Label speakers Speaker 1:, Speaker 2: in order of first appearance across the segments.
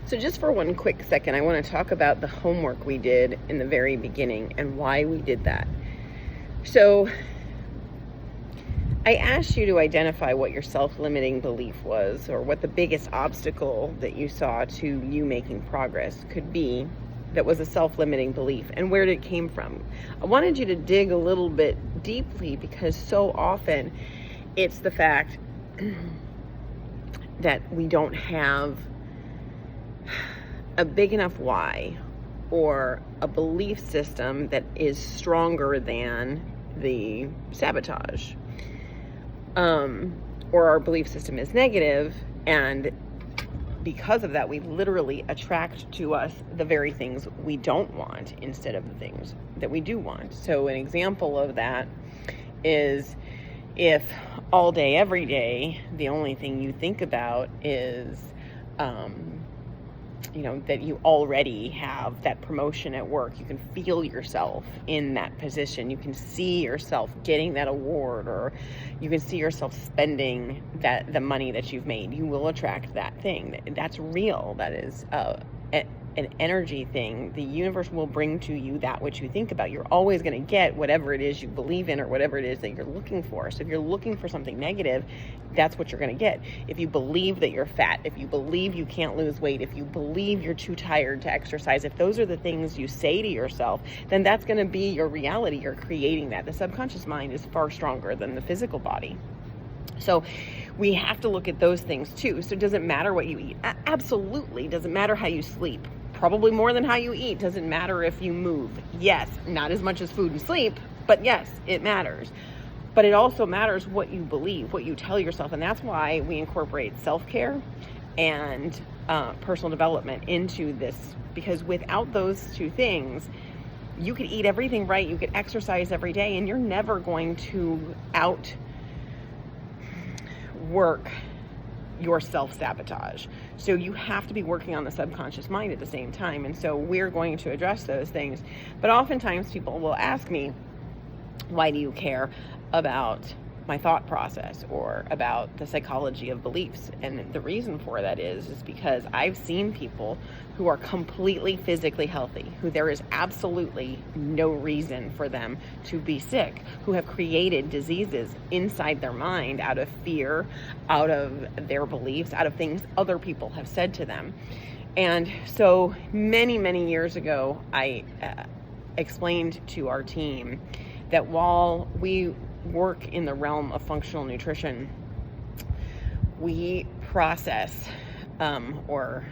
Speaker 1: So just for one quick second, I want to talk about the homework we did in the very beginning and why we did that. So I asked you to identify what your self-limiting belief was, or what the biggest obstacle that you saw to you making progress could be that was a self-limiting belief, and where it came from. I wanted you to dig a little bit deeply, because so often it's the fact that we don't have a big enough why, or a belief system that is stronger than the sabotage, or our belief system is negative, and because of that we literally attract to us the very things we don't want instead of the things that we do want. So an example of that is if all day every day the only thing you think about is that you already have that promotion at work. You can feel yourself in that position. You can see yourself getting that award, or you can see yourself spending the money that you've made. You will attract that thing. That's real. That is an energy thing. The universe will bring to you that which you think about. You're always going to get whatever it is you believe in, or whatever it is that you're looking for. So if you're looking for something negative, that's what you're going to get. If you believe that you're fat, if you believe you can't lose weight, if you believe you're too tired to exercise, if those are the things you say to yourself, then that's going to be your reality. You're creating that. The subconscious mind is far stronger than the physical body. So we have to look at those things too. So does it matter what you eat? Absolutely. Doesn't matter how you sleep. Probably more than how you eat. Doesn't matter if you move. Yes, not as much as food and sleep, but yes, it matters. But it also matters what you believe, what you tell yourself. And that's why we incorporate self-care and personal development into this, because without those two things, you could eat everything right, you could exercise every day, and you're never going to outwork your self-sabotage. So you have to be working on the subconscious mind at the same time. And so we're going to address those things. But oftentimes people will ask me, why do you care about my thought process or about the psychology of beliefs? And the reason for that is because I've seen people who are completely physically healthy, who there is absolutely no reason for them to be sick, who have created diseases inside their mind out of fear, out of their beliefs, out of things other people have said to them. And so many, many years ago, I explained to our team that while we work in the realm of functional nutrition, we process or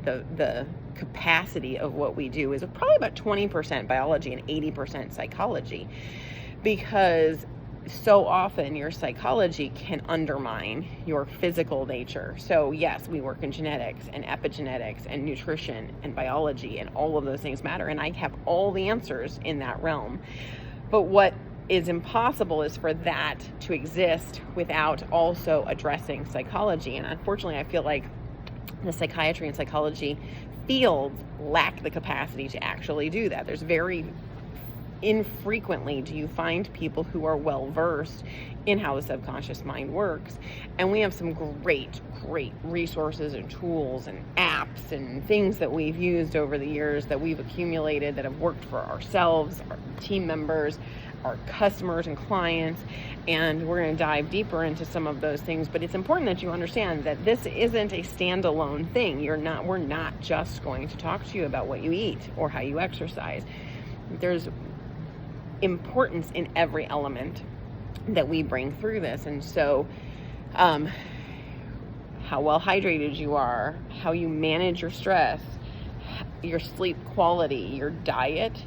Speaker 1: the capacity of what we do is probably about 20% biology and 80% psychology, because so often your psychology can undermine your physical nature. So yes, we work in genetics and epigenetics and nutrition and biology, and all of those things matter, and I have all the answers in that realm. But what is impossible is for that to exist without also addressing psychology. And unfortunately, I feel like the psychiatry and psychology fields lack the capacity to actually do that. There's very infrequently do you find people who are well versed in how the subconscious mind works. And we have some great resources and tools and apps and things that we've used over the years that we've accumulated that have worked for ourselves, our team members, our customers and clients, and we're going to dive deeper into some of those things. But it's important that you understand that this isn't a standalone thing. We're not just going to talk to you about what you eat or how you exercise. There's importance in every element that we bring through this. And so how well hydrated you are, how you manage your stress, your sleep quality, your diet,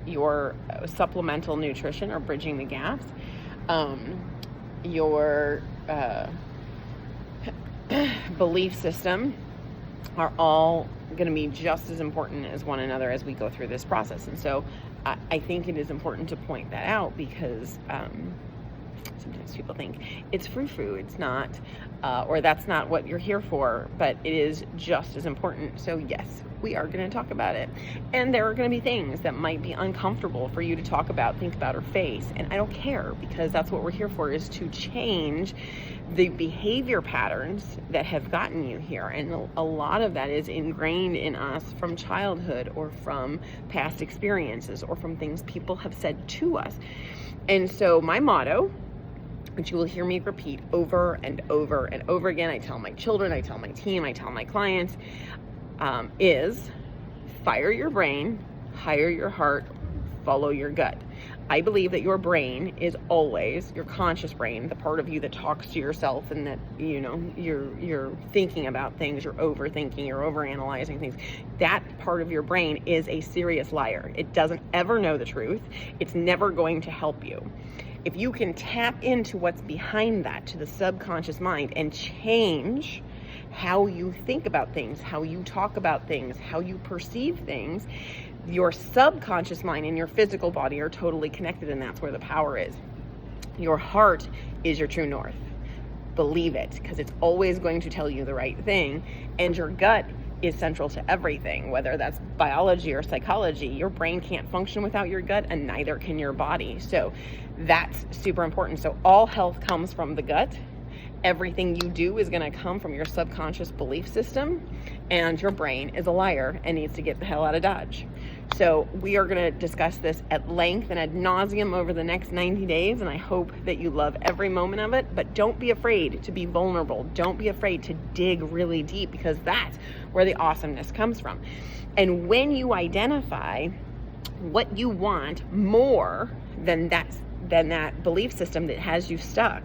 Speaker 1: your supplemental nutrition or bridging the gaps, your belief system are all going to be just as important as one another as we go through this process. And so I think it is important to point that out, because Sometimes people think it's frou-frou, it's not, or that's not what you're here for, but it is just as important. So yes, we are going to talk about it. And there are going to be things that might be uncomfortable for you to talk about, think about, or face. And I don't care, because that's what we're here for, is to change the behavior patterns that have gotten you here. And a lot of that is ingrained in us from childhood, or from past experiences, or from things people have said to us. And so my motto, which you will hear me repeat over and over and over again, I tell my children, I tell my team, I tell my clients, is fire your brain, hire your heart, follow your gut. I believe that your brain is always your conscious brain, the part of you that talks to yourself and that, you know, you're thinking about things, you're overthinking, you're overanalyzing things. That part of your brain is a serious liar. It doesn't ever know the truth. It's never going to help you. If you can tap into what's behind that, to the subconscious mind, and change how you think about things, how you talk about things, how you perceive things, your subconscious mind and your physical body are totally connected, and that's where the power is. Your heart is your true north. Believe it, because it's always going to tell you the right thing. And your gut is central to everything, whether that's biology or psychology. Your brain can't function without your gut, and neither can your body. So that's super important. So all health comes from the gut. Everything you do is going to come from your subconscious belief system, and your brain is a liar and needs to get the hell out of Dodge. So we are going to discuss this at length and ad nauseum over the next 90 days, and I hope that you love every moment of it. But don't be afraid to be vulnerable. Don't be afraid to dig really deep, because that's where the awesomeness comes from. And when you identify what you want more than that belief system that has you stuck,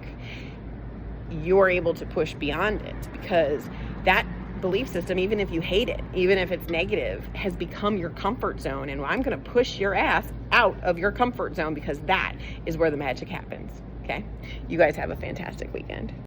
Speaker 1: you're able to push beyond it, because that belief system, even if you hate it, even if it's negative, has become your comfort zone. And I'm going to push your ass out of your comfort zone, because that is where the magic happens. Okay? You guys have a fantastic weekend.